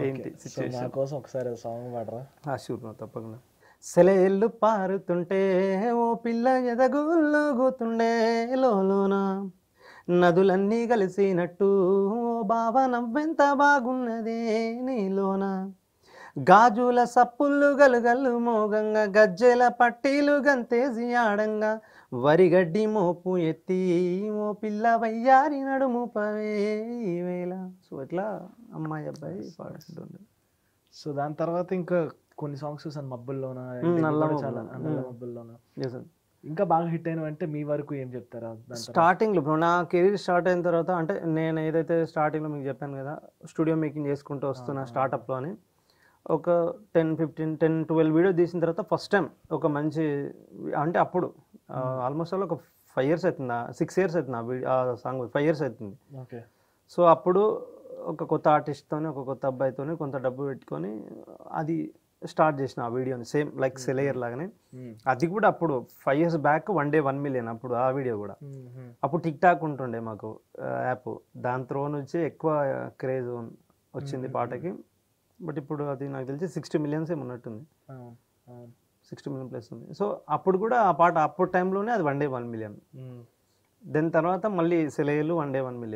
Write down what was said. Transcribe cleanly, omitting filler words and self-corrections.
ఏంటి మా సిచ్యువేషన్? కోసం ఒకసారి సాంగ్ పాడరా? షూర్ తప్పకుండా. సెలయేళ్ళు పారుతుంటే ఓ పిల్ల ఎదగుల్లోగుతుండే లోలోన, నదులన్నీ కలిసినట్టు ఓ బావ నవ్వెంత బాగున్నదే నీలోన, గాజుల సప్పుళ్ళు గలుగల్లు మోగంగా గజ్జెల పట్టీలు గంతేసి ఆడంగా, వరిగడ్డి మోపు ఎత్తి ఓ పిల్ల వయ్యారి నడుము పవే ఈవేళ. సో ఇట్లా అమ్మాయి అబ్బాయి పాడుతుండే. సో దాని తర్వాత ఇంకా కొన్ని సాంగ్స్ చూసాను, మబ్బుల్లోన, నల్ల చాలా మబ్బులు. నల్ల మబ్బుల్లోన. Yes, sir. ఇంకా బాగా హిట్ అయినవంటే మీ వరకు ఏం చెప్తారా దాని తర్వాత? స్టార్టింగ్లో బ్రో నా కెరీర్ స్టార్ట్ అయిన తర్వాత, అంటే నేను ఏదైతే స్టార్టింగ్లో మీకు చెప్పాను కదా, స్టూడియో మేకింగ్ చేసుకుంటూ వస్తున్నా స్టార్టప్లో అని, ఒక 10-12 వీడియో తీసిన తర్వాత ఫస్ట్ టైం ఒక మంచి, అంటే అప్పుడు ఆల్మోస్ట్ ఒక 5 years అవుతుంది, 6 years అవుతుంది ఆ సాంగ్, 5 years అవుతుంది. ఓకే. సో అప్పుడు ఒక కొత్త ఆర్టిస్ట్తోని, ఒక కొత్త అబ్బాయితోని కొంత డబ్బు పెట్టుకొని అది స్టార్ట్ చేసిన ఆ వీడియోని, సేమ్ లైక్ సెలయర్ లాగానే. అది కూడా అప్పుడు 5 years బ్యాక్ 1 day 1 million అప్పుడు ఆ వీడియో కూడా. అప్పుడు టిక్ టాక్ ఉంటుండే మాకు యాప్, దాని త్రో నుంచి ఎక్కువ క్రేజ్ వచ్చింది పాటకి. బట్ ఇప్పుడు అది నాకు తెలిసి 60 million ఉన్నట్టుంది, 60 million ప్లస్ ఉంది. సో అప్పుడు కూడా ఆ పాట అప్పుడు టైంలోనే అది 1 day 1 million. దెన్ తర్వాత మళ్ళీ సెలయర్లు 1 day 1 million.